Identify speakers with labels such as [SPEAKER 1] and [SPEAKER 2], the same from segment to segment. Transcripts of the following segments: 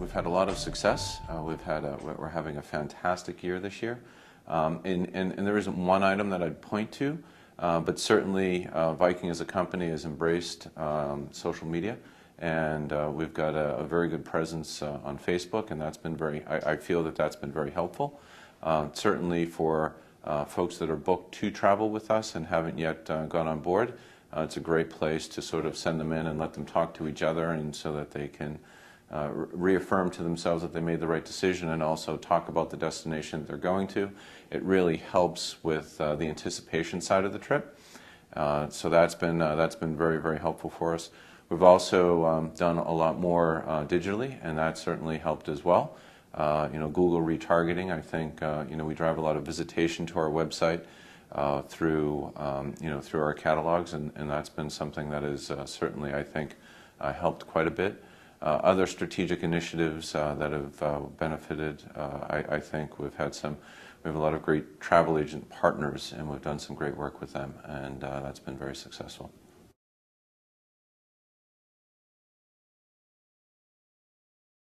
[SPEAKER 1] we've had a lot of success. We're having a fantastic year this year. And there isn't one item that I'd point to, but certainly Viking as a company has embraced social media, and we've got a very good presence on Facebook, and that's been I feel that that's been very helpful. Certainly for folks that are booked to travel with us and haven't yet gone on board, it's a great place to sort of send them in and let them talk to each other, and so that they can reaffirm to themselves that they made the right decision, and also talk about the destination that they're going to. It really helps with the anticipation side of the trip. So that's been very, very helpful for us. We've also done a lot more digitally, and that certainly helped as well. Google retargeting. I think we drive a lot of visitation to our website through our catalogs, and that's been something that has certainly, I think, helped quite a bit. Other strategic initiatives that have benefited, I think we have a lot of great travel agent partners, and we've done some great work with them, and that's been very successful.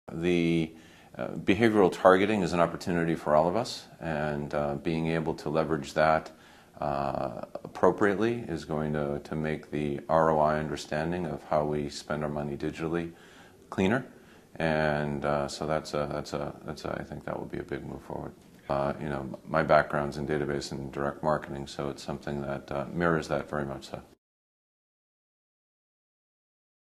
[SPEAKER 1] The behavioral targeting is an opportunity for all of us, and being able to leverage that appropriately is going to make the ROI understanding of how we spend our money digitally cleaner, and so I think that will be a big move forward. My background's in database and direct marketing, so it's something that mirrors that very much so.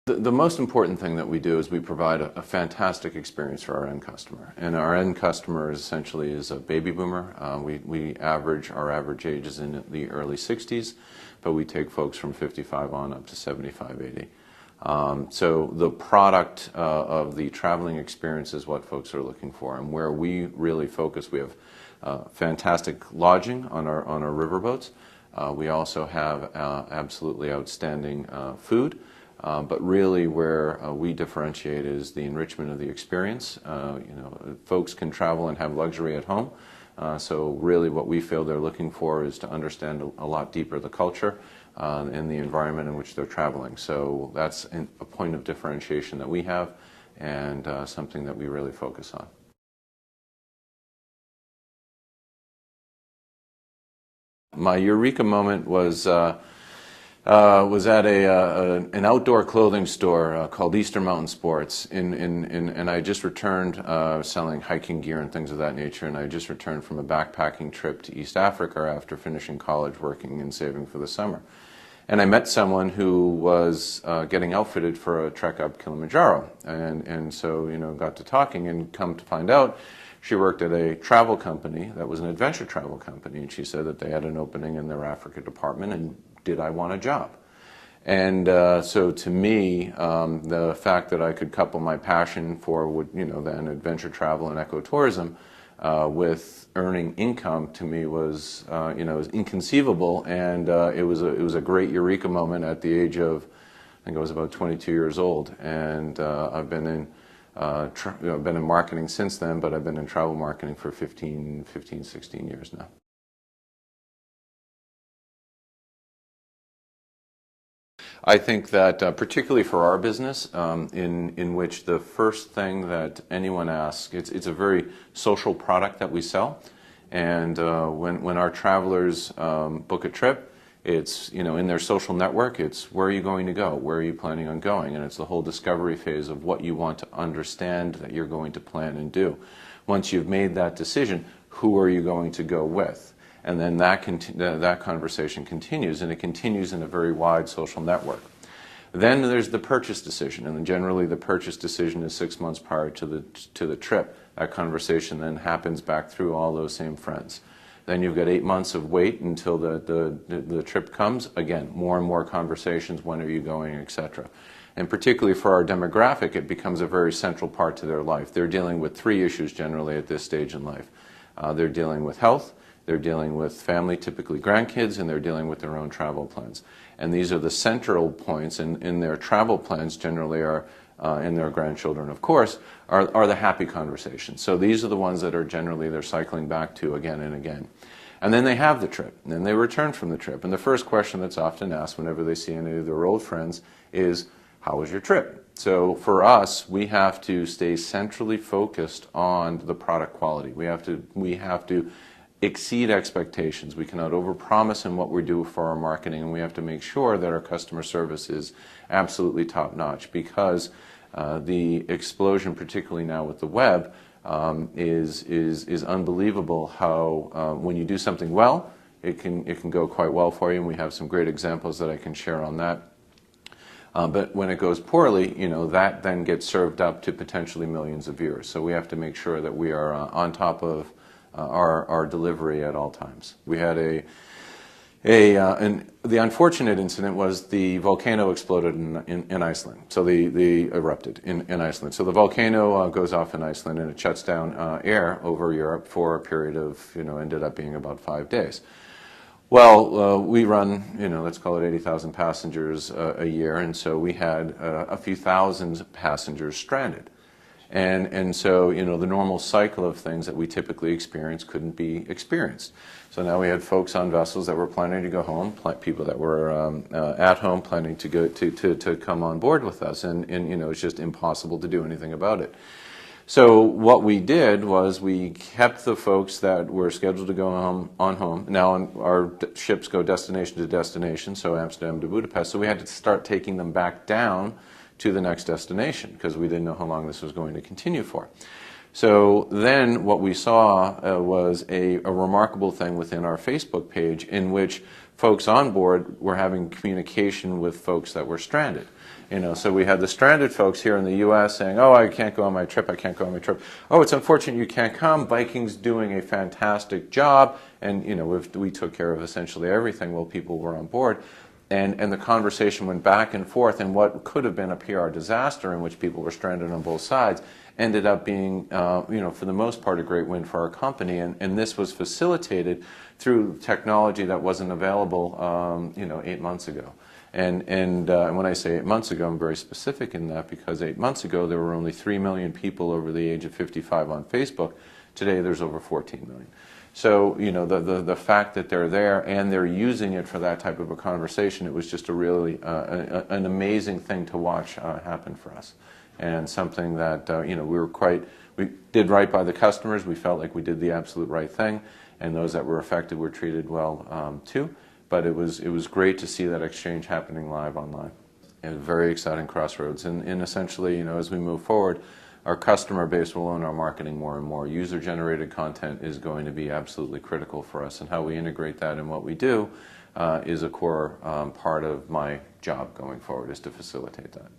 [SPEAKER 1] The most important thing that we do is we provide a fantastic experience for our end customer, and our end customer essentially is a baby boomer. Our average age is in the early 60s, but we take folks from 55 on up to 75, 80. So the product of the traveling experience is what folks are looking for, and where we really focus. We have fantastic lodging on our riverboats. We also have absolutely outstanding food. But really where we differentiate is the enrichment of the experience. Folks can travel and have luxury at home. So really what we feel they're looking for is to understand a lot deeper the culture and the environment in which they're traveling. So that's a point of differentiation that we have, and something that we really focus on. My Eureka Moment was at an outdoor clothing store called Eastern Mountain Sports, and I just returned selling hiking gear and things of that nature, and I just returned from a backpacking trip to East Africa after finishing college, working and saving for the summer. And I met someone who was getting outfitted for a trek up Kilimanjaro, and so got to talking, and come to find out she worked at a travel company that was an adventure travel company, and she said that they had an opening in their Africa department, and did I want a job? And so to me, the fact that I could couple my passion for then adventure travel and ecotourism with earning income, to me was was inconceivable, and it was a great Eureka moment at the age of, I think I was about 22 years old, and I've been in marketing since then, but I've been in travel marketing for 16 years now. I think that particularly for our business, in which the first thing that anyone asks, it's a very social product that we sell, and when our travelers book a trip, it's in their social network, it's where are you going to go, where are you planning on going, and it's the whole discovery phase of what you want to understand that you're going to plan and do. Once you've made that decision, who are you going to go with? And then that conversation continues, and it continues in a very wide social network. Then there's the purchase decision, and generally the purchase decision is 6 months prior to the trip. That conversation then happens back through all those same friends. Then you've got 8 months of wait until the trip comes. Again, more and more conversations, when are you going, etc. And particularly for our demographic, it becomes a very central part to their life. They're dealing with 3 issues generally at this stage in life. They're dealing with health, they're dealing with family, typically grandkids, and they're dealing with their own travel plans. And these are the central points in their travel plans, generally are, and their grandchildren, of course, are the happy conversations. So these are the ones that are generally they're cycling back to again and again. And then they have the trip, and then they return from the trip. And the first question that's often asked whenever they see any of their old friends is, how was your trip? So for us, we have to stay centrally focused on the product quality. We have to exceed expectations. We cannot overpromise in what we do for our marketing, and we have to make sure that our customer service is absolutely top-notch, because the explosion, particularly now with the web, is unbelievable how when you do something well, it can go quite well for you, and we have some great examples that I can share on that. But when it goes poorly, that then gets served up to potentially millions of viewers. So we have to make sure that we are on top of our delivery at all times. We had the unfortunate incident was the volcano exploded in Iceland. So the erupted in Iceland. So the volcano goes off in Iceland, and it shuts down air over Europe for a period of, ended up being about 5 days. Well, we run, let's call it 80,000 passengers a year, and so we had a few thousand passengers stranded. And so, the normal cycle of things that we typically experience couldn't be experienced. So now we had folks on vessels that were planning to go home, people that were at home planning to go to come on board with us, and it's just impossible to do anything about it. So what we did was we kept the folks that were scheduled to go home. Now our ships go destination to destination, so Amsterdam to Budapest, so we had to start taking them back down to the next destination because we didn't know how long this was going to continue for. So then what we saw was a remarkable thing within our Facebook page in which folks on board were having communication with folks that were stranded. So we had the stranded folks here in the U.S. saying, "Oh, I can't go on my trip, I can't go on my trip. Oh, it's unfortunate you can't come. Viking's doing a fantastic job." And, we took care of essentially everything while people were on board. And the conversation went back and forth, and what could have been a PR disaster in which people were stranded on both sides ended up being, for the most part, a great win for our company. And this was facilitated through technology that wasn't available, 8 months ago. And when I say 8 months ago, I'm very specific in that because 8 months ago there were only 3 million people over the age of 55 on Facebook. Today there's over 14 million. So, the fact that they're there and they're using it for that type of a conversation, it was just a really an amazing thing to watch happen for us. And something that, we did right by the customers. We felt like we did the absolute right thing, and those that were affected were treated well too. But it was great to see that exchange happening live online. It was a very exciting crossroads. And essentially, as we move forward, our customer base will own our marketing more and more. User-generated content is going to be absolutely critical for us, and how we integrate that in what we do is a core part of my job going forward, is to facilitate that.